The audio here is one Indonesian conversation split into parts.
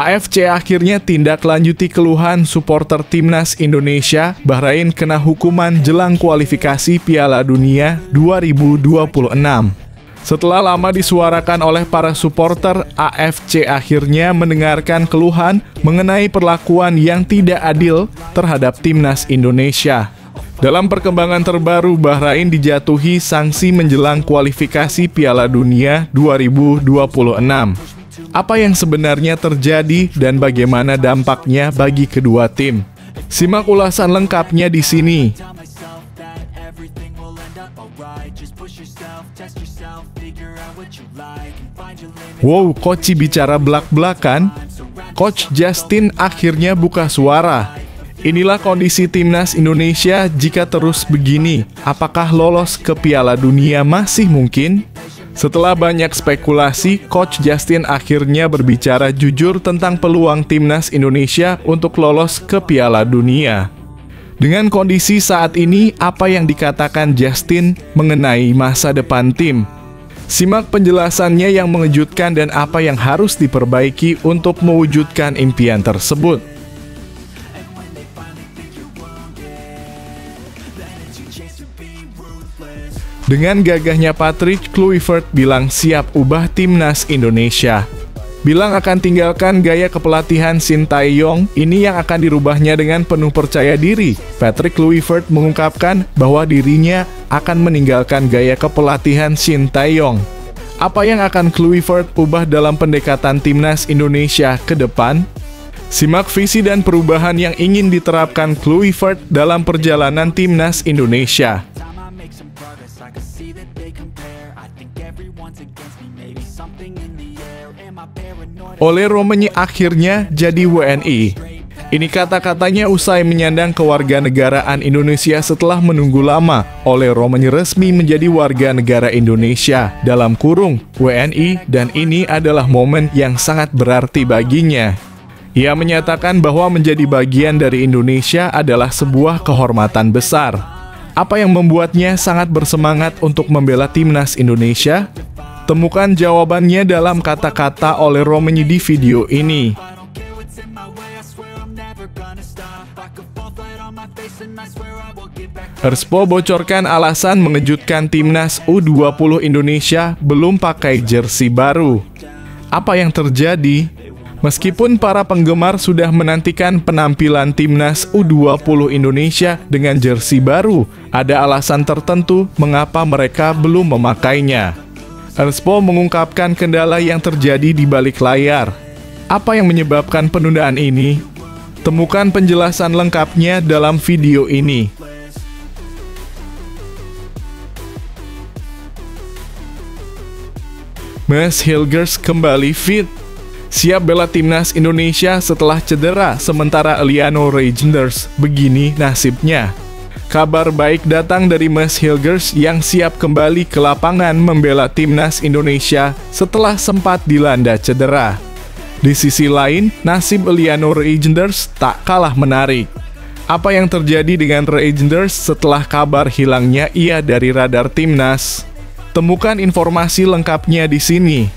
AFC akhirnya tindak lanjuti keluhan supporter timnas Indonesia. Bahrain kena hukuman jelang kualifikasi Piala Dunia 2026. Setelah lama disuarakan oleh para supporter, AFC akhirnya mendengarkan keluhan mengenai perlakuan yang tidak adil terhadap timnas Indonesia. Dalam perkembangan terbaru, Bahrain dijatuhi sanksi menjelang kualifikasi Piala Dunia 2026. Apa yang sebenarnya terjadi dan bagaimana dampaknya bagi kedua tim? Simak ulasan lengkapnya di sini. Wow, Coach bicara belak-belakan. Coach Justin akhirnya buka suara. Inilah kondisi timnas Indonesia jika terus begini. Apakah lolos ke Piala Dunia masih mungkin? Setelah banyak spekulasi, Coach Justin akhirnya berbicara jujur tentang peluang timnas Indonesia untuk lolos ke Piala Dunia. Dengan kondisi saat ini, apa yang dikatakan Justin mengenai masa depan tim? Simak penjelasannya yang mengejutkan dan apa yang harus diperbaiki untuk mewujudkan impian tersebut. Dengan gagahnya Patrick Kluivert bilang siap ubah timnas Indonesia. Bilang akan tinggalkan gaya kepelatihan Sintayong, ini yang akan dirubahnya dengan penuh percaya diri. Patrick Kluivert mengungkapkan bahwa dirinya akan meninggalkan gaya kepelatihan Sintayong. Apa yang akan Kluivert ubah dalam pendekatan timnas Indonesia ke depan? Simak visi dan perubahan yang ingin diterapkan Kluivert dalam perjalanan timnas Indonesia. Ole Romeni akhirnya jadi WNI. Ini kata-katanya usai menyandang kewarganegaraan Indonesia setelah menunggu lama. Ole Romeni resmi menjadi warga negara Indonesia dalam kurung WNI, dan ini adalah momen yang sangat berarti baginya. Ia menyatakan bahwa menjadi bagian dari Indonesia adalah sebuah kehormatan besar. Apa yang membuatnya sangat bersemangat untuk membela timnas Indonesia? Temukan jawabannya dalam kata-kata Ole Romeni di video ini. Erspo bocorkan alasan mengejutkan timnas U20 Indonesia belum pakai jersey baru. Apa yang terjadi? Meskipun para penggemar sudah menantikan penampilan timnas U20 Indonesia dengan jersey baru, ada alasan tertentu mengapa mereka belum memakainya. Erspo mengungkapkan kendala yang terjadi di balik layar. Apa yang menyebabkan penundaan ini? Temukan penjelasan lengkapnya dalam video ini. Mads Hilgers kembali fit. Siap bela timnas Indonesia setelah cedera, sementara Eliano Reijnders begini nasibnya. Kabar baik datang dari Mads Hilgers yang siap kembali ke lapangan membela timnas Indonesia setelah sempat dilanda cedera. Di sisi lain, nasib Eliano Reijnders tak kalah menarik. Apa yang terjadi dengan Reijnders setelah kabar hilangnya ia dari radar timnas? Temukan informasi lengkapnya di sini.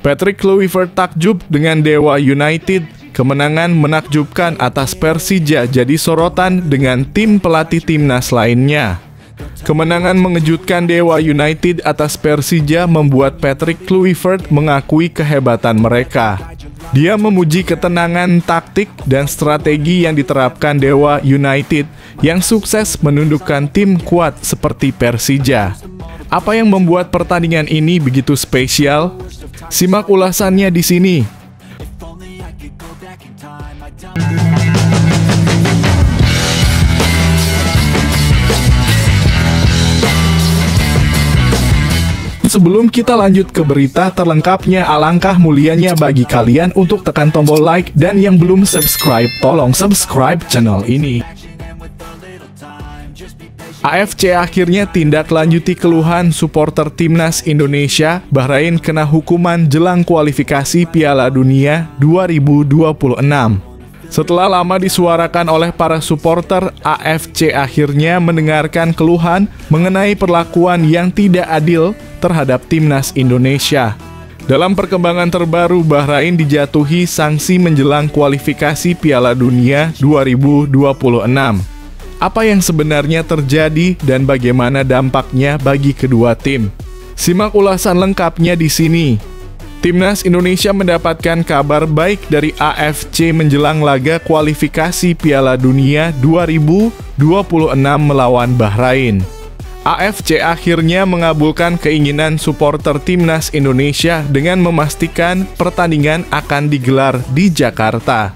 Patrick Kluivert takjub dengan Dewa United. Kemenangan menakjubkan atas Persija jadi sorotan dengan tim pelatih timnas lainnya. Kemenangan mengejutkan Dewa United atas Persija membuat Patrick Kluivert mengakui kehebatan mereka. Dia memuji ketenangan taktik dan strategi yang diterapkan Dewa United yang sukses menundukkan tim kuat seperti Persija. Apa yang membuat pertandingan ini begitu spesial? Simak ulasannya di sini. Sebelum kita lanjut ke berita terlengkapnya, alangkah mulianya bagi kalian untuk tekan tombol like, dan yang belum subscribe, tolong subscribe channel ini. AFC akhirnya tindak lanjuti keluhan supporter timnas Indonesia. Bahrain kena hukuman jelang kualifikasi Piala Dunia 2026. Setelah lama disuarakan oleh para supporter, AFC akhirnya mendengarkan keluhan mengenai perlakuan yang tidak adil terhadap timnas Indonesia. Dalam perkembangan terbaru, Bahrain dijatuhi sanksi menjelang kualifikasi Piala Dunia 2026. Apa yang sebenarnya terjadi dan bagaimana dampaknya bagi kedua tim? Simak ulasan lengkapnya di sini. Timnas Indonesia mendapatkan kabar baik dari AFC menjelang laga kualifikasi Piala Dunia 2026 melawan Bahrain. AFC akhirnya mengabulkan keinginan supporter Timnas Indonesia dengan memastikan pertandingan akan digelar di Jakarta.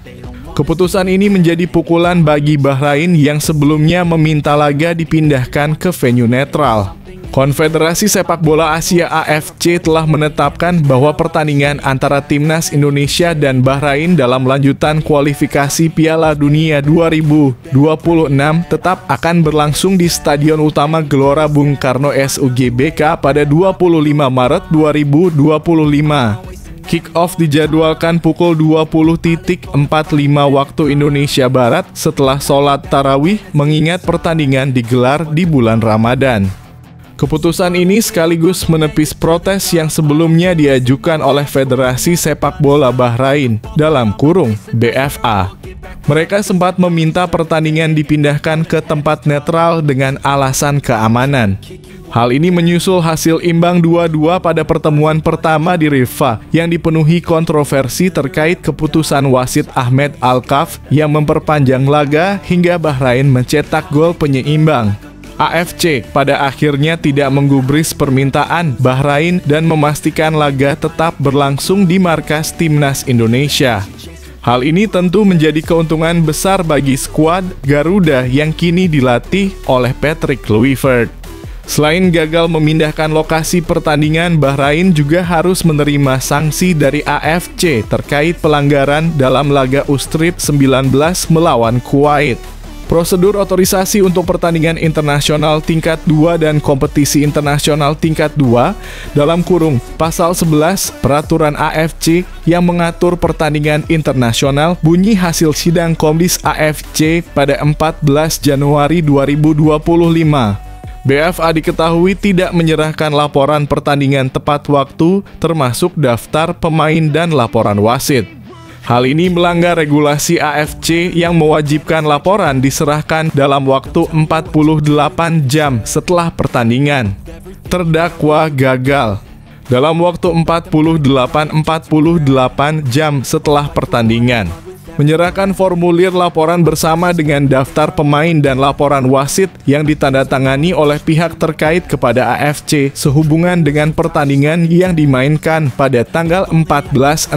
Keputusan ini menjadi pukulan bagi Bahrain yang sebelumnya meminta laga dipindahkan ke venue netral. Konfederasi Sepak Bola Asia AFC telah menetapkan bahwa pertandingan antara Timnas Indonesia dan Bahrain dalam lanjutan kualifikasi Piala Dunia 2026 tetap akan berlangsung di Stadion Utama Gelora Bung Karno SUGBK pada 25 Maret 2025. Kick-off dijadwalkan pukul 20.45 waktu Indonesia Barat setelah sholat tarawih mengingat pertandingan digelar di bulan Ramadan. Keputusan ini sekaligus menepis protes yang sebelumnya diajukan oleh Federasi Sepak Bola Bahrain (BFA). Mereka sempat meminta pertandingan dipindahkan ke tempat netral dengan alasan keamanan. Hal ini menyusul hasil imbang 2-2 pada pertemuan pertama di Rifah yang dipenuhi kontroversi terkait keputusan wasit Ahmed Al-Kaf yang memperpanjang laga hingga Bahrain mencetak gol penyeimbang. AFC pada akhirnya tidak menggubris permintaan Bahrain dan memastikan laga tetap berlangsung di markas Timnas Indonesia. Hal ini tentu menjadi keuntungan besar bagi skuad Garuda yang kini dilatih oleh Patrick Kluivert. Selain gagal memindahkan lokasi pertandingan, Bahrain juga harus menerima sanksi dari AFC terkait pelanggaran dalam laga Ustrip 19 melawan Kuwait. Prosedur otorisasi untuk pertandingan internasional tingkat 2 dan kompetisi internasional tingkat 2 (Pasal 11 Peraturan AFC yang mengatur pertandingan internasional) bunyi hasil sidang Komdis AFC pada 14 Januari 2025. BFA diketahui tidak menyerahkan laporan pertandingan tepat waktu termasuk daftar pemain dan laporan wasit. Hal ini melanggar regulasi AFC yang mewajibkan laporan diserahkan dalam waktu 48 jam setelah pertandingan. Terdakwa gagal dalam waktu 48 jam setelah pertandingan menyerahkan formulir laporan bersama dengan daftar pemain dan laporan wasit yang ditandatangani oleh pihak terkait kepada AFC sehubungan dengan pertandingan yang dimainkan pada tanggal 14-16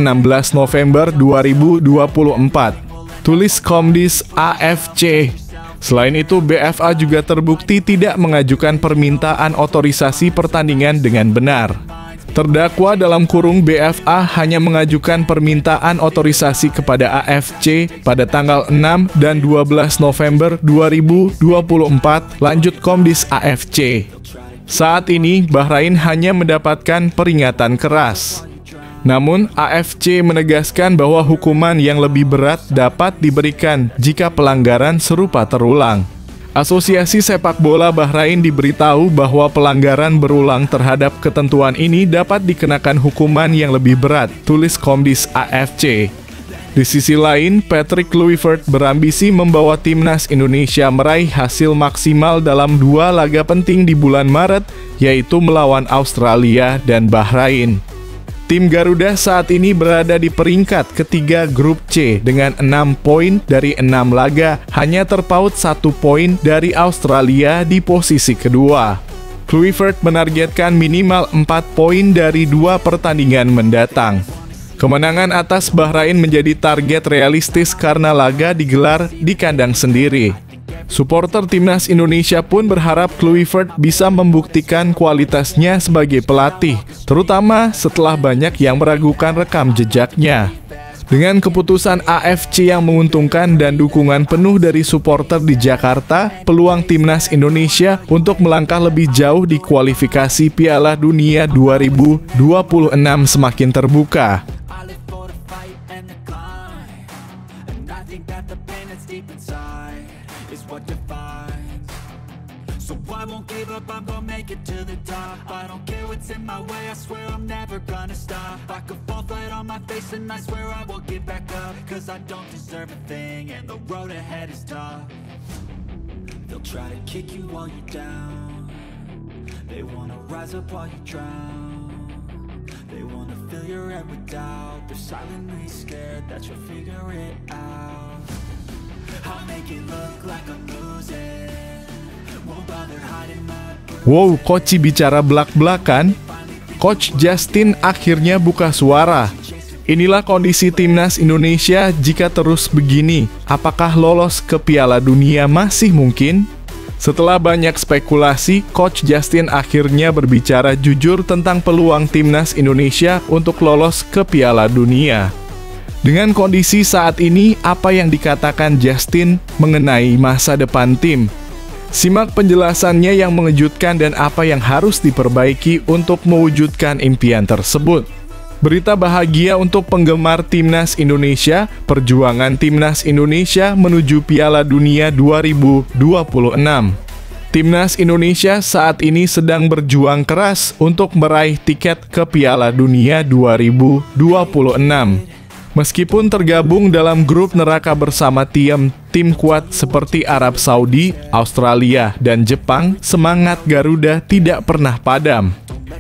November 2024. Tulis Komdis AFC. Selain itu, BFA juga terbukti tidak mengajukan permintaan otorisasi pertandingan dengan benar. Terdakwa (BFA) hanya mengajukan permintaan otorisasi kepada AFC pada tanggal 6 dan 12 November 2024, lanjut Komdis AFC. Saat ini, Bahrain hanya mendapatkan peringatan keras. Namun, AFC menegaskan bahwa hukuman yang lebih berat dapat diberikan jika pelanggaran serupa terulang. Asosiasi Sepak Bola Bahrain diberitahu bahwa pelanggaran berulang terhadap ketentuan ini dapat dikenakan hukuman yang lebih berat, tulis Komdis AFC. Di sisi lain, Patrick Kluivert berambisi membawa Timnas Indonesia meraih hasil maksimal dalam 2 laga penting di bulan Maret, yaitu melawan Australia dan Bahrain. Tim Garuda saat ini berada di peringkat ketiga grup C dengan 6 poin dari 6 laga, hanya terpaut 1 poin dari Australia di posisi kedua. Kluivert menargetkan minimal 4 poin dari 2 pertandingan mendatang. Kemenangan atas Bahrain menjadi target realistis karena laga digelar di kandang sendiri. Supporter Timnas Indonesia pun berharap Kluivert bisa membuktikan kualitasnya sebagai pelatih, terutama setelah banyak yang meragukan rekam jejaknya. Dengan keputusan AFC yang menguntungkan dan dukungan penuh dari supporter di Jakarta, peluang Timnas Indonesia untuk melangkah lebih jauh di kualifikasi Piala Dunia 2026 semakin terbuka. up, I'm gonna make it to the top. I don't care what's in my way, I swear I'm never gonna stop. I could fall flat on my face and I swear I will get back up, cause I don't deserve a thing and the road ahead is tough. They'll try to kick you while you're down. They wanna rise up while you drown. They wanna fill your head with doubt. They're silently scared that you'll figure it out. I'll make it look like I'm losing. Won't bother hiding my bruises. Wow, Coach bicara belak-belakan. Coach Justin akhirnya buka suara. Inilah kondisi timnas Indonesia jika terus begini. Apakah lolos ke Piala Dunia masih mungkin? Setelah banyak spekulasi, Coach Justin akhirnya berbicara jujur tentang peluang timnas Indonesia untuk lolos ke Piala Dunia. Dengan kondisi saat ini, apa yang dikatakan Justin mengenai masa depan tim? Simak penjelasannya yang mengejutkan dan apa yang harus diperbaiki untuk mewujudkan impian tersebut. Berita bahagia untuk penggemar timnas Indonesia, perjuangan timnas Indonesia menuju Piala Dunia 2026. Timnas Indonesia saat ini sedang berjuang keras untuk meraih tiket ke Piala Dunia 2026. Meskipun tergabung dalam grup neraka bersama tim kuat seperti Arab Saudi, Australia, dan Jepang, semangat Garuda tidak pernah padam.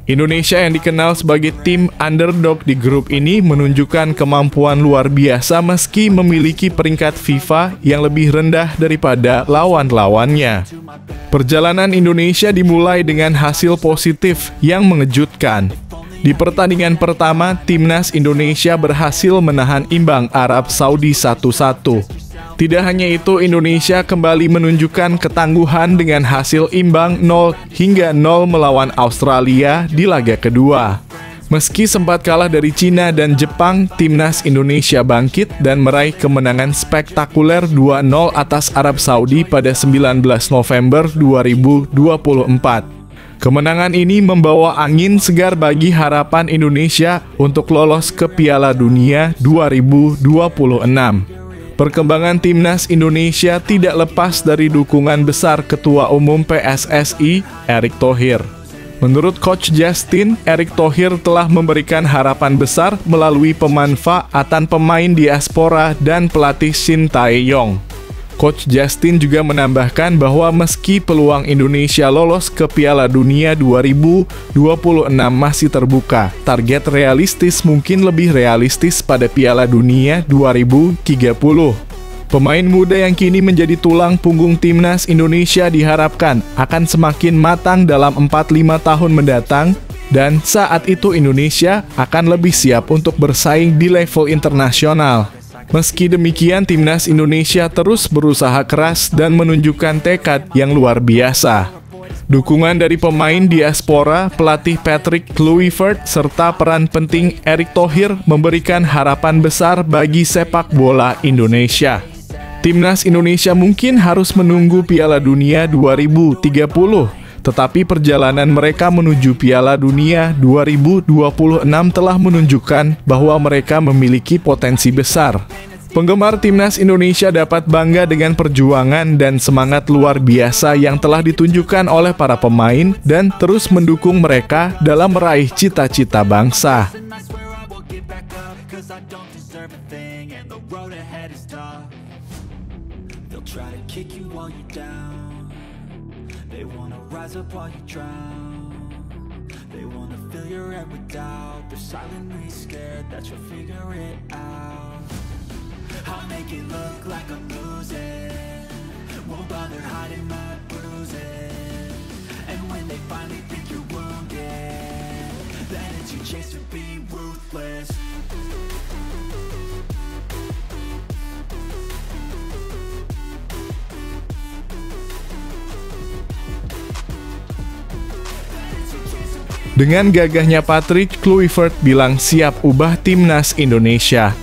Indonesia yang dikenal sebagai tim underdog di grup ini menunjukkan kemampuan luar biasa meski memiliki peringkat FIFA yang lebih rendah daripada lawan-lawannya. Perjalanan Indonesia dimulai dengan hasil positif yang mengejutkan. Di pertandingan pertama, timnas Indonesia berhasil menahan imbang Arab Saudi 1-1. Tidak hanya itu, Indonesia kembali menunjukkan ketangguhan dengan hasil imbang 0-0 melawan Australia di laga kedua. Meski sempat kalah dari Cina dan Jepang, timnas Indonesia bangkit dan meraih kemenangan spektakuler 2-0 atas Arab Saudi pada 19 November 2024. Kemenangan ini membawa angin segar bagi harapan Indonesia untuk lolos ke Piala Dunia 2026. Perkembangan timnas Indonesia tidak lepas dari dukungan besar Ketua Umum PSSI, Erick Thohir. Menurut Coach Justin, Erick Thohir telah memberikan harapan besar melalui pemanfaatan pemain diaspora dan pelatih Shin Tae-yong. Coach Justin juga menambahkan bahwa meski peluang Indonesia lolos ke Piala Dunia 2026 masih terbuka, target realistis mungkin lebih realistis pada Piala Dunia 2030. Pemain muda yang kini menjadi tulang punggung timnas Indonesia diharapkan akan semakin matang dalam 4-5 tahun mendatang, dan saat itu Indonesia akan lebih siap untuk bersaing di level internasional. Meski demikian, timnas Indonesia terus berusaha keras dan menunjukkan tekad yang luar biasa. Dukungan dari pemain diaspora, pelatih Patrick Kluivert, serta peran penting Erick Thohir memberikan harapan besar bagi sepak bola Indonesia. Timnas Indonesia mungkin harus menunggu Piala Dunia 2030, tetapi perjalanan mereka menuju Piala Dunia 2026 telah menunjukkan bahwa mereka memiliki potensi besar. Penggemar timnas Indonesia dapat bangga dengan perjuangan dan semangat luar biasa yang telah ditunjukkan oleh para pemain dan terus mendukung mereka dalam meraih cita-cita bangsa. I'll make it look like I'm losing. Won't bother hiding my bruises. And when they finally think you're wounded, then it's your chance to be ruthless. Dengan gagahnya Patrick Kluivert bilang siap ubah timnas Indonesia.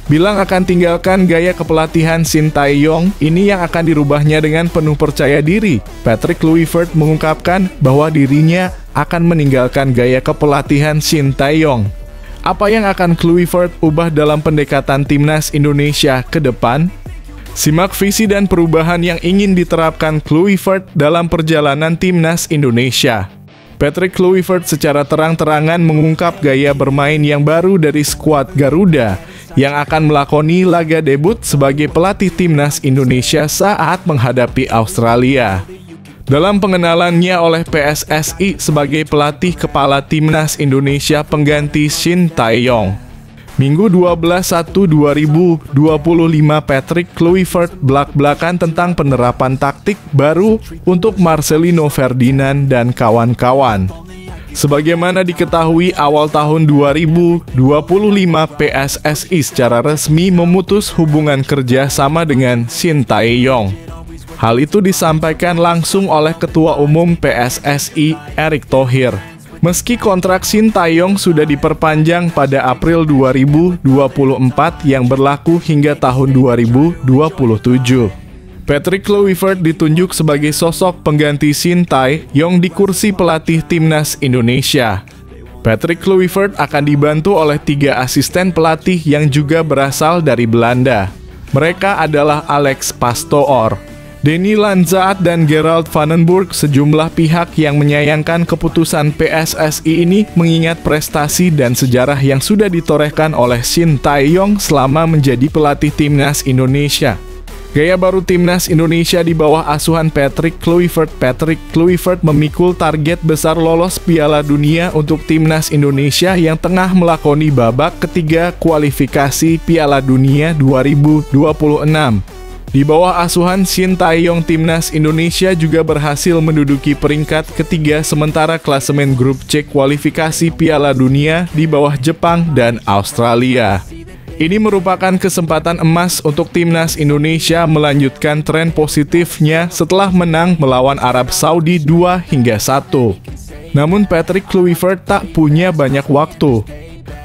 Bilang akan tinggalkan gaya kepelatihan Shin Tae-yong, ini yang akan dirubahnya dengan penuh percaya diri. Patrick Kluivert mengungkapkan bahwa dirinya akan meninggalkan gaya kepelatihan Shin Tae-yong. Apa yang akan Kluivert ubah dalam pendekatan timnas Indonesia ke depan? Simak visi dan perubahan yang ingin diterapkan Kluivert dalam perjalanan timnas Indonesia. Patrick Kluivert secara terang-terangan mengungkap gaya bermain yang baru dari skuad Garuda yang akan melakoni laga debut sebagai pelatih timnas Indonesia saat menghadapi Australia. Dalam pengenalannya oleh PSSI sebagai pelatih kepala timnas Indonesia pengganti Shin Tae-yong, Minggu 12/1/2025, Patrick Kluivert belak-belakan tentang penerapan taktik baru untuk Marcelino Ferdinand dan kawan-kawan. Sebagaimana diketahui, awal tahun 2025 PSSI secara resmi memutus hubungan kerja sama dengan Shin Tae-yong. Hal itu disampaikan langsung oleh Ketua Umum PSSI, Erick Thohir. Meski kontrak Shin Tae-yong sudah diperpanjang pada April 2024 yang berlaku hingga tahun 2027. Patrick Kluivert ditunjuk sebagai sosok pengganti Shin Tae-yong di kursi pelatih timnas Indonesia. Patrick Kluivert akan dibantu oleh 3 asisten pelatih yang juga berasal dari Belanda. Mereka adalah Alex Pastoor, Denny Lanzaat, dan Gerald Vandenburg. Sejumlah pihak yang menyayangkan keputusan PSSI ini mengingat prestasi dan sejarah yang sudah ditorehkan oleh Shin Tae-yong selama menjadi pelatih timnas Indonesia. Gaya baru timnas Indonesia di bawah asuhan Patrick Kluivert. Patrick Kluivert memikul target besar lolos Piala Dunia untuk timnas Indonesia yang tengah melakoni babak ketiga kualifikasi Piala Dunia 2026. Di bawah asuhan Shin Tae-yong, timnas Indonesia juga berhasil menduduki peringkat ketiga sementara klasemen grup C kualifikasi Piala Dunia di bawah Jepang dan Australia. Ini merupakan kesempatan emas untuk timnas Indonesia melanjutkan tren positifnya setelah menang melawan Arab Saudi 2-1. Namun Patrick Kluivert tak punya banyak waktu.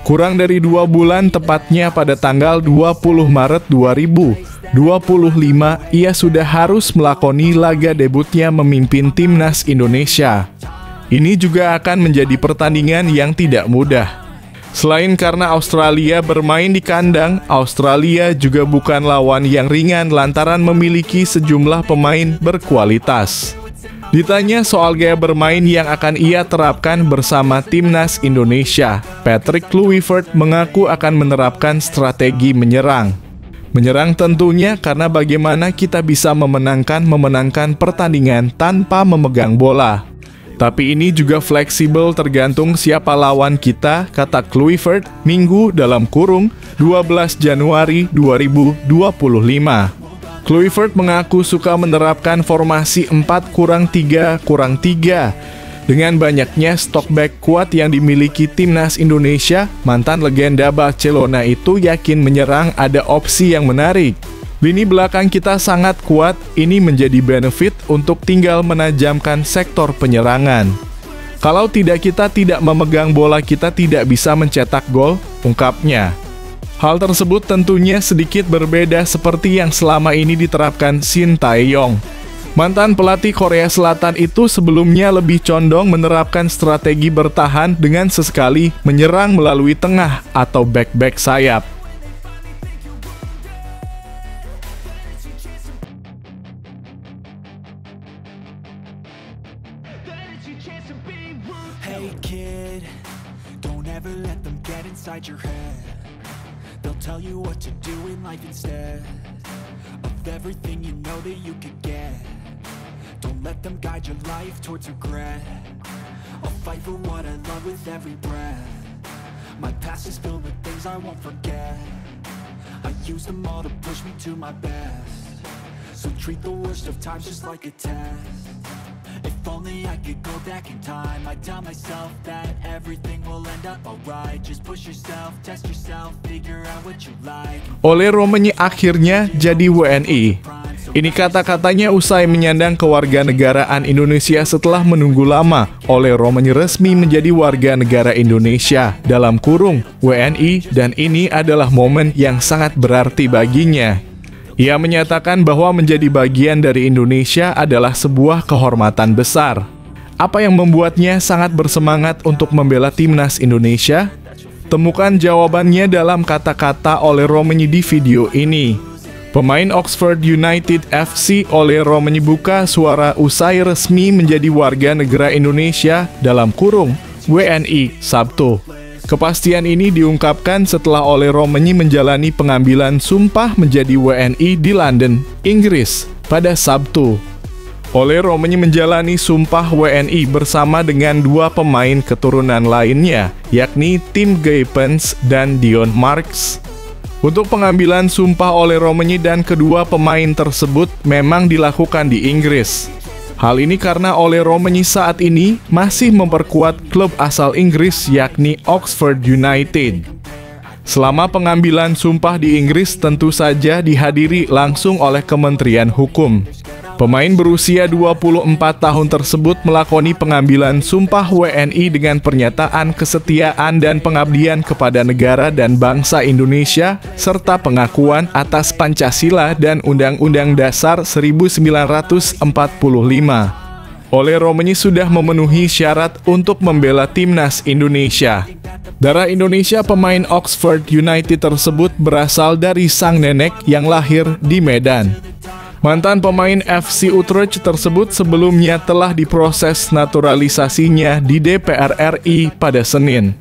Kurang dari 2 bulan, tepatnya pada tanggal 20 Maret 2025, ia sudah harus melakoni laga debutnya memimpin timnas Indonesia. Ini juga akan menjadi pertandingan yang tidak mudah. Selain karena Australia bermain di kandang, Australia juga bukan lawan yang ringan lantaran memiliki sejumlah pemain berkualitas. Ditanya soal gaya bermain yang akan ia terapkan bersama timnas Indonesia, Patrick Kluivert mengaku akan menerapkan strategi menyerang. Menyerang tentunya karena bagaimana kita bisa memenangkan pertandingan tanpa memegang bola. Tapi ini juga fleksibel tergantung siapa lawan kita, kata Kluivert, Minggu 12 Januari 2025. Kluivert mengaku suka menerapkan formasi 4-3-3. Dengan banyaknya stok back kuat yang dimiliki timnas Indonesia, mantan legenda Barcelona itu yakin menyerang ada opsi yang menarik. Lini belakang kita sangat kuat, ini menjadi benefit untuk tinggal menajamkan sektor penyerangan. Kalau kita tidak memegang bola, kita tidak bisa mencetak gol, ungkapnya. Hal tersebut tentunya sedikit berbeda seperti yang selama ini diterapkan Shin Tae-yong. Mantan pelatih Korea Selatan itu sebelumnya lebih condong menerapkan strategi bertahan dengan sesekali menyerang melalui tengah atau back-back sayap. Hey kid, don't ever let them get inside your head. They'll tell you what to do in life instead of everything you know that you could get. Don't let them guide your life towards regret. I'll fight for what I love with every breath. My past is filled with things I won't forget. I use them all to push me to my best. So treat the worst of times just like a test. If only I could go back in time, I'd tell myself that everything will end up alright. Just push yourself, test yourself, figure out what you like. Ole Romeni akhirnya jadi WNI. Ini kata-katanya usai menyandang kewarganegaraan Indonesia setelah menunggu lama. Ole Romeni resmi menjadi warga negara Indonesia dalam kurung WNI, dan ini adalah momen yang sangat berarti baginya. Ia menyatakan bahwa menjadi bagian dari Indonesia adalah sebuah kehormatan besar. Apa yang membuatnya sangat bersemangat untuk membela timnas Indonesia? Temukan jawabannya dalam kata-kata Ole Romeni di video ini. Pemain Oxford United FC Olero membuka suara usai resmi menjadi warga negara Indonesia dalam kurung WNI Sabtu. Kepastian ini diungkapkan setelah Olero menjalani pengambilan sumpah menjadi WNI di London, Inggris pada Sabtu. Olero menjalani sumpah WNI bersama dengan dua pemain keturunan lainnya, yakni Tim Geipens dan Dion Marks. Untuk pengambilan sumpah Olero dan kedua pemain tersebut memang dilakukan di Inggris. Hal ini karena Olero saat ini masih memperkuat klub asal Inggris yakni Oxford United. Selama pengambilan sumpah di Inggris tentu saja dihadiri langsung oleh Kementerian Hukum. Pemain berusia 24 tahun tersebut melakoni pengambilan sumpah WNI dengan pernyataan kesetiaan dan pengabdian kepada negara dan bangsa Indonesia, serta pengakuan atas Pancasila dan Undang-Undang Dasar 1945. Olero sudah memenuhi syarat untuk membela timnas Indonesia. Darah Indonesia pemain Oxford United tersebut berasal dari sang nenek yang lahir di Medan. Mantan pemain FC Utrecht tersebut sebelumnya telah diproses naturalisasinya di DPR RI pada Senin.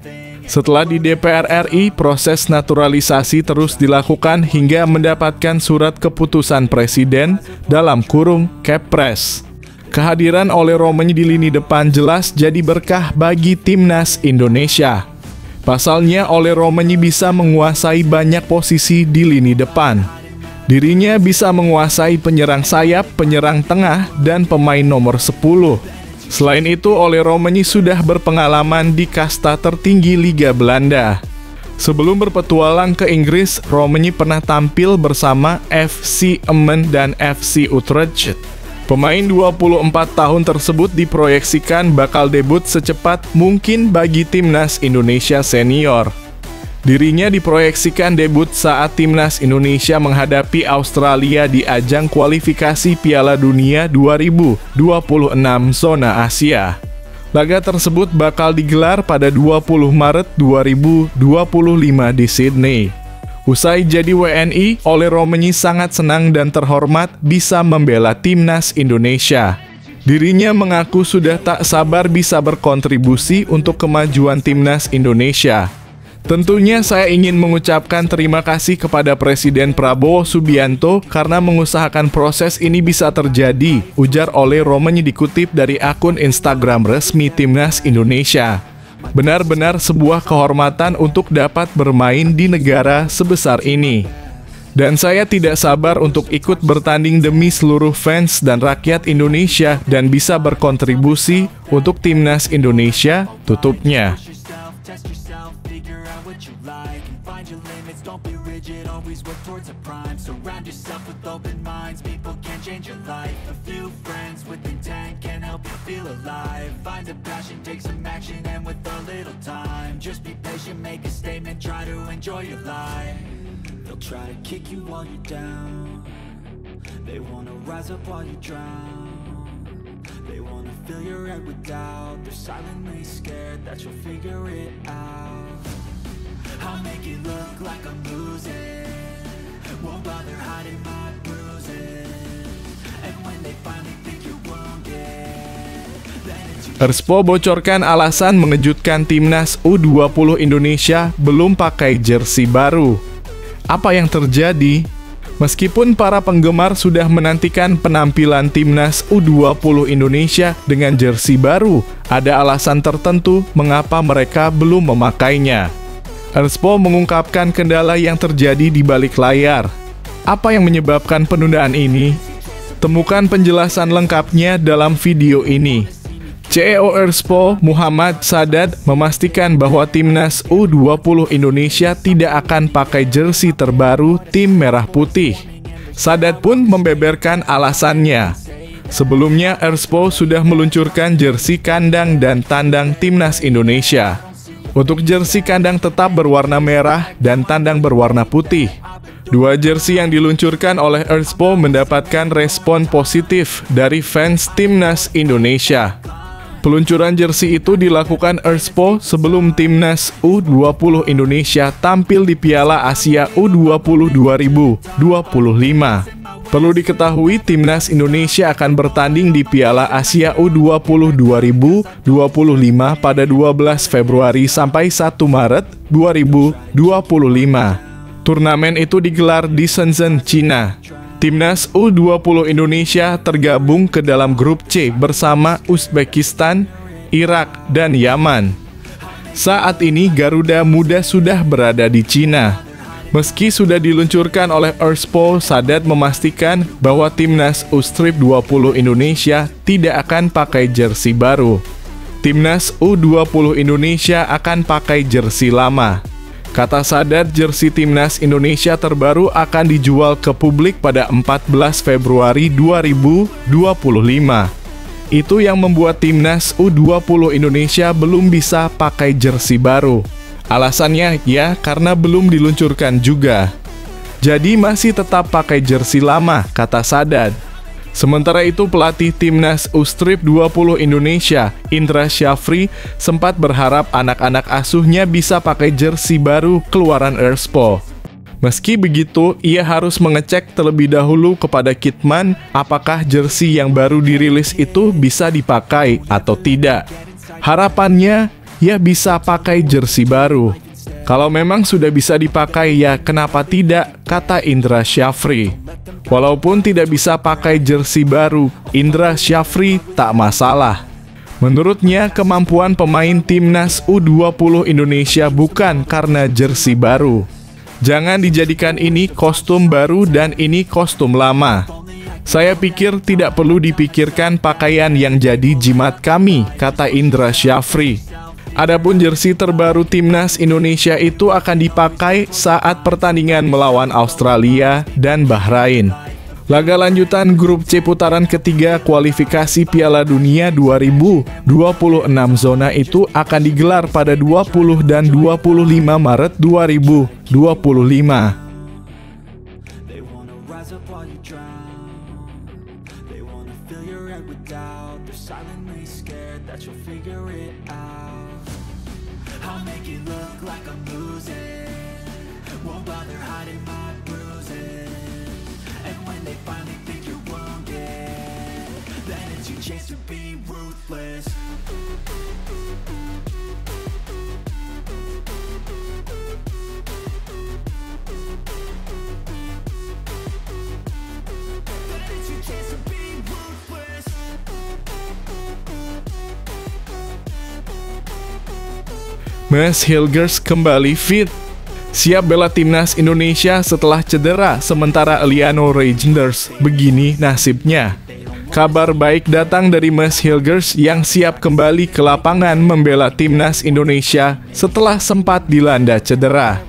Setelah di DPR RI, proses naturalisasi terus dilakukan hingga mendapatkan surat keputusan Presiden dalam kurung Kepres. Kehadiran Olero di lini depan jelas jadi berkah bagi timnas Indonesia. Pasalnya Olero bisa menguasai banyak posisi di lini depan. Dirinya bisa menguasai penyerang sayap, penyerang tengah, dan pemain nomor 10. Selain itu, Olero sudah berpengalaman di kasta tertinggi Liga Belanda. Sebelum berpetualang ke Inggris, Romani pernah tampil bersama FC Emmen dan FC Utrecht. Pemain 24 tahun tersebut diproyeksikan bakal debut secepat mungkin bagi timnas Indonesia senior. Dirinya diproyeksikan debut saat timnas Indonesia menghadapi Australia di ajang kualifikasi Piala Dunia 2026 zona Asia. Laga tersebut bakal digelar pada 20 Maret 2025 di Sydney. Usai jadi WNI, Olero sangat senang dan terhormat bisa membela timnas Indonesia. Dirinya mengaku sudah tak sabar bisa berkontribusi untuk kemajuan timnas Indonesia. Tentunya saya ingin mengucapkan terima kasih kepada Presiden Prabowo Subianto karena mengusahakan proses ini bisa terjadi, ujar Olero dikutip dari akun Instagram resmi Timnas Indonesia. Benar-benar sebuah kehormatan untuk dapat bermain di negara sebesar ini. Dan saya tidak sabar untuk ikut bertanding demi seluruh fans dan rakyat Indonesia dan bisa berkontribusi untuk Timnas Indonesia, tutupnya. Find a passion, take some action, and with a little time, just be patient, make a statement, try to enjoy your life. They'll try to kick you while you're down. They wanna rise up while you drown. They wanna fill your head with doubt. They're silently scared that you'll figure it out. I'll make it look like I'm losing, won't bother hiding my bruises. And when they finally think you're wounded, Erspo bocorkan alasan mengejutkan timnas U20 Indonesia belum pakai jersey baru. Apa yang terjadi? Meskipun para penggemar sudah menantikan penampilan timnas U20 Indonesia dengan jersey baru, ada alasan tertentu mengapa mereka belum memakainya. Erspo mengungkapkan kendala yang terjadi di balik layar. Apa yang menyebabkan penundaan ini? Temukan penjelasan lengkapnya dalam video ini. CEO Erspo Muhammad Sadat memastikan bahwa timnas U20 Indonesia tidak akan pakai jersey terbaru tim merah putih. Sadat pun membeberkan alasannya. Sebelumnya Erspo sudah meluncurkan jersey kandang dan tandang timnas Indonesia. Untuk jersey kandang tetap berwarna merah dan tandang berwarna putih. Dua jersey yang diluncurkan oleh Erspo mendapatkan respon positif dari fans timnas Indonesia. Peluncuran jersey itu dilakukan Erspo sebelum timnas U20 Indonesia tampil di Piala Asia U20 2025. Perlu diketahui, timnas Indonesia akan bertanding di Piala Asia U20 2025 pada 12 Februari sampai 1 Maret 2025. Turnamen itu digelar di Shenzhen, Cina. Timnas U20 Indonesia tergabung ke dalam grup C bersama Uzbekistan, Irak, dan Yaman. Saat ini Garuda Muda sudah berada di Cina. Meski sudah diluncurkan oleh Erspo, Sadat memastikan bahwa timnas U20 Indonesia tidak akan pakai jersey baru. Timnas U20 Indonesia akan pakai jersey lama. Kata Sadat, jersey timnas Indonesia terbaru akan dijual ke publik pada 14 Februari 2025. Itu yang membuat timnas U20 Indonesia belum bisa pakai jersey baru. Alasannya ya karena belum diluncurkan juga. Jadi masih tetap pakai jersey lama, kata Sadat. Sementara itu, pelatih timnas U20 Indonesia, Indra Syafri, sempat berharap anak-anak asuhnya bisa pakai jersey baru keluaran Erspo. Meski begitu, ia harus mengecek terlebih dahulu kepada Kitman apakah jersey yang baru dirilis itu bisa dipakai atau tidak. Harapannya, ia bisa pakai jersey baru. Kalau memang sudah bisa dipakai, ya kenapa tidak, kata Indra Syafri. Walaupun tidak bisa pakai jersey baru, Indra Syafri tak masalah. Menurutnya, kemampuan pemain timnas U20 Indonesia bukan karena jersey baru. Jangan dijadikan ini kostum baru dan ini kostum lama. Saya pikir tidak perlu dipikirkan pakaian yang jadi jimat kami, kata Indra Syafri. Adapun jersey terbaru timnas Indonesia itu akan dipakai saat pertandingan melawan Australia dan Bahrain. Laga lanjutan grup C putaran ketiga kualifikasi Piala Dunia 2026 zona itu akan digelar pada 20 dan 25 Maret 2025. I'll make it look like I'm losing, won't bother hiding my bruises. And when they finally think you're wounded, then it's your chance to be ruthless. Then it's your chance to be ruthless. Maes Hilgers kembali fit. Siap bela timnas Indonesia setelah cedera, sementara Eliano Reijnders begini nasibnya. Kabar baik datang dari Maes Hilgers yang siap kembali ke lapangan membela timnas Indonesia setelah sempat dilanda cedera.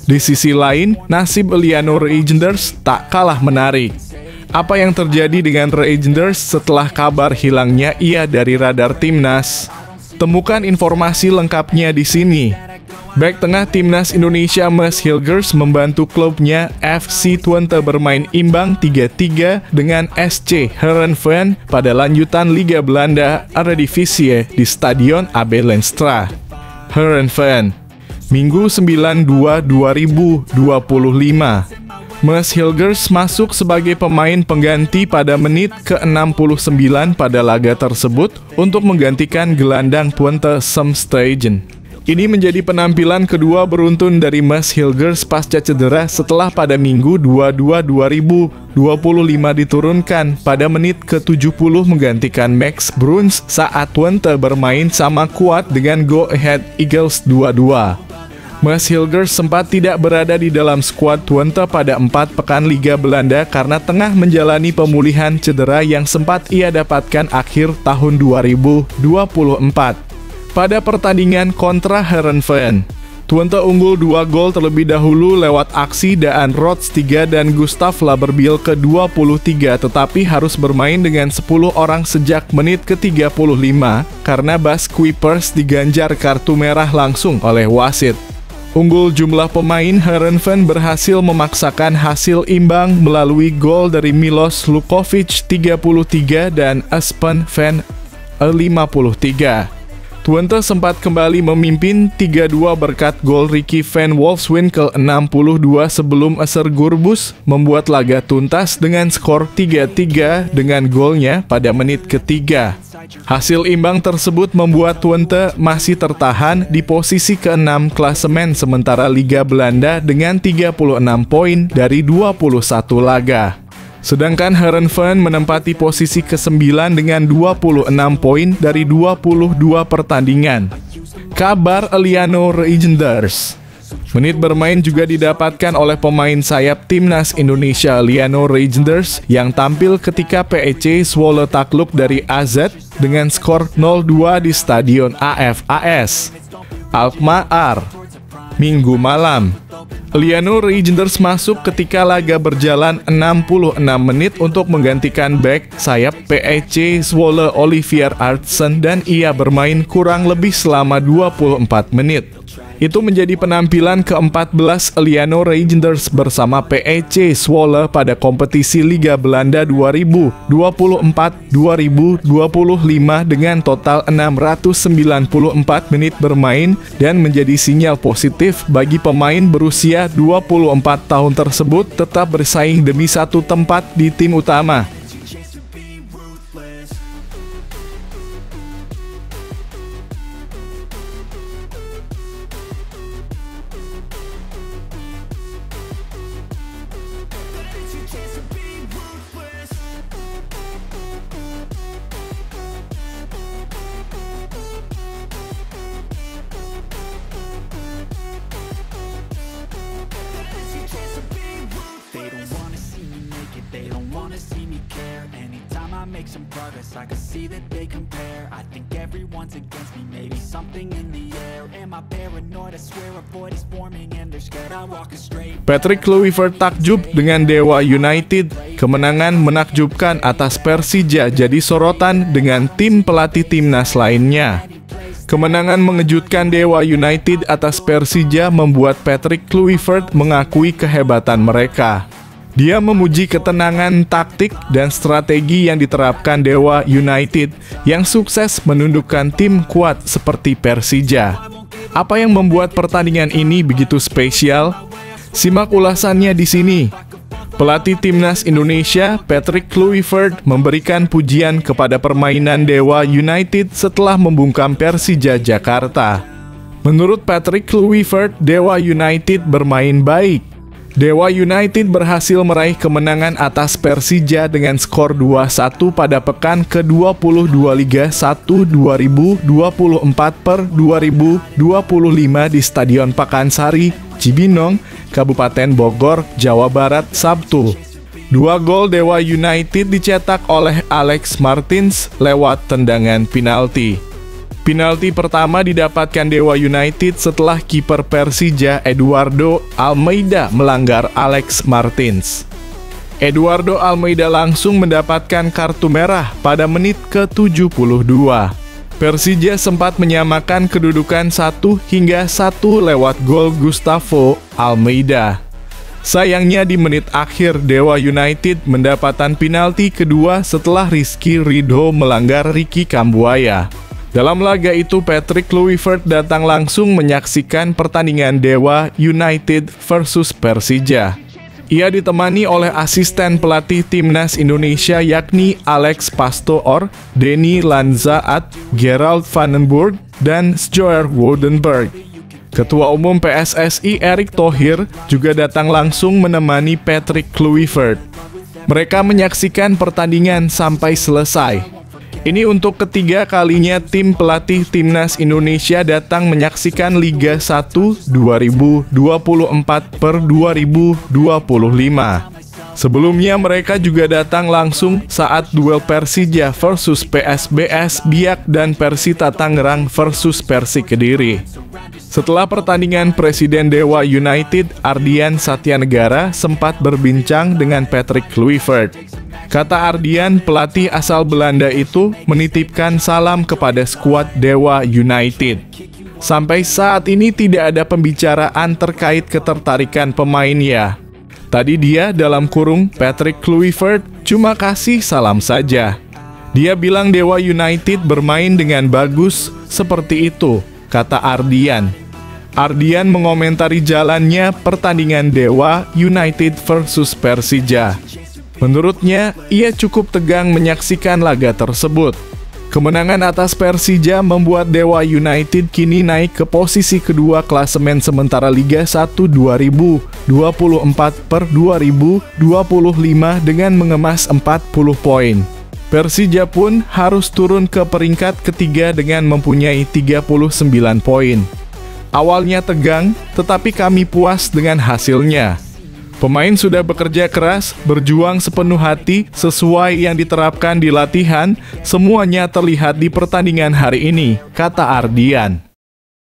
Di sisi lain, nasib Eliano Reijnders tak kalah menarik. Apa yang terjadi dengan Reijnders setelah kabar hilangnya ia dari radar timnas? Temukan informasi lengkapnya di sini. Bek tengah timnas Indonesia Maes Hilgers membantu klubnya FC Twente bermain imbang 3-3 dengan SC Heerenveen pada lanjutan Liga Belanda Eredivisie di Stadion AB Lenstra, Heerenveen, Minggu 9/2/2025. Maes Hilgers masuk sebagai pemain pengganti pada menit ke-69 pada laga tersebut untuk menggantikan gelandang Twente Sam Stegen. Ini menjadi penampilan kedua beruntun dari Maes Hilgers pasca cedera setelah pada Minggu 22/2025 diturunkan pada menit ke-70 menggantikan Max Bruns saat Twente bermain sama kuat dengan Go Ahead Eagles 2-2. Maes Hilgers sempat tidak berada di dalam skuad Twente pada 4 pekan Liga Belanda karena tengah menjalani pemulihan cedera yang sempat ia dapatkan akhir tahun 2024. Pada pertandingan kontra Heerenveen, Twente unggul 2 gol terlebih dahulu lewat aksi Daan Rots 3 dan Gustav Laberbiel ke-23, tetapi harus bermain dengan 10 orang sejak menit ke-35 karena Bas Kuipers diganjar kartu merah langsung oleh wasit. Unggul jumlah pemain, Heerenveen berhasil memaksakan hasil imbang melalui gol dari Milos Lukovic 33 dan Espen van Twente sempat kembali memimpin 3-2 berkat gol Ricky van Wolfswinkel ke-62 sebelum Eser Gurbus membuat laga tuntas dengan skor 3-3 dengan golnya pada menit ketiga. Hasil imbang tersebut membuat Twente masih tertahan di posisi ke-6 klasemen sementara Liga Belanda dengan 36 poin dari 21 laga. Sedangkan Heerenveen menempati posisi ke-9 dengan 26 poin dari 22 pertandingan. Kabar Eliano Reijnders. Menit bermain juga didapatkan oleh pemain sayap Timnas Indonesia Eliano Reijnders yang tampil ketika PEC Zwolle takluk dari AZ dengan skor 0-2 di Stadion AFAS Alkmaar Minggu malam. Eliano Reijnders masuk ketika laga berjalan 66 menit untuk menggantikan bek sayap PEC Zwolle Olivier Artsen dan ia bermain kurang lebih selama 24 menit. Itu menjadi penampilan ke-14 Eliano Reijnders bersama PEC Zwolle pada kompetisi Liga Belanda 2024-2025 dengan total 694 menit bermain dan menjadi sinyal positif bagi pemain berusia 24 tahun tersebut tetap bersaing demi satu tempat di tim utama. Make some progress, I can see that they compare. I think everyone's against me, maybe something in the air. Am I paranoid? I swear a void is forming and they're scared I walk a straight. Patrick Kluivert takjub dengan Dewa United. Kemenangan menakjubkan atas Persija jadi sorotan dengan tim pelatih timnas lainnya. Kemenangan mengejutkan Dewa United atas Persija membuat Patrick Kluivert mengakui kehebatan mereka. Dia memuji ketenangan taktik dan strategi yang diterapkan Dewa United yang sukses menundukkan tim kuat seperti Persija. Apa yang membuat pertandingan ini begitu spesial? Simak ulasannya di sini. Pelatih Timnas Indonesia, Patrick Kluivert, memberikan pujian kepada permainan Dewa United setelah membungkam Persija Jakarta. Menurut Patrick Kluivert, Dewa United bermain baik. Dewa United berhasil meraih kemenangan atas Persija dengan skor 2-1 pada pekan ke-22 Liga 1 2024/2025 di Stadion Pakansari, Cibinong, Kabupaten Bogor, Jawa Barat, Sabtu. 2 gol Dewa United dicetak oleh Alex Martins lewat tendangan penalti. Penalti pertama didapatkan Dewa United setelah kiper Persija Eduardo Almeida melanggar Alex Martins. Eduardo Almeida langsung mendapatkan kartu merah pada menit ke-72. Persija sempat menyamakan kedudukan 1-1 lewat gol Gustavo Almeida. Sayangnya di menit akhir Dewa United mendapatkan penalti kedua setelah Rizky Ridho melanggar Ricky Kambuaya. Dalam laga itu, Patrick Kluivert datang langsung menyaksikan pertandingan Dewa United versus Persija. Ia ditemani oleh asisten pelatih Timnas Indonesia yakni Alex Pastoor, Denny Lanzaat, Gerald Vandenburg, dan Sjoer Woudenberg. Ketua Umum PSSI Erick Thohir juga datang langsung menemani Patrick Kluivert. Mereka menyaksikan pertandingan sampai selesai. Ini untuk ketiga kalinya tim pelatih Timnas Indonesia datang menyaksikan Liga 1 2024/2025. Sebelumnya mereka juga datang langsung saat duel Persija versus PSBS Biak dan Persita Tangerang versus Persik Kediri. Setelah pertandingan, Presiden Dewa United Ardian Satyanegara sempat berbincang dengan Patrick Kluivert. Kata Ardian, pelatih asal Belanda itu menitipkan salam kepada skuad Dewa United. Sampai saat ini tidak ada pembicaraan terkait ketertarikan pemain ya. Tadi dia dalam kurung Patrick Kluivert cuma kasih salam saja. Dia bilang Dewa United bermain dengan bagus seperti itu, kata Ardian. Ardian mengomentari jalannya pertandingan Dewa United versus Persija. Menurutnya, ia cukup tegang menyaksikan laga tersebut. Kemenangan atas Persija membuat Dewa United kini naik ke posisi kedua klasemen sementara Liga 1 2024/2025 dengan mengemas 40 poin. Persija pun harus turun ke peringkat ketiga dengan mempunyai 39 poin. Awalnya tegang, tetapi kami puas dengan hasilnya. Pemain sudah bekerja keras, berjuang sepenuh hati, sesuai yang diterapkan di latihan, semuanya terlihat di pertandingan hari ini, kata Ardian.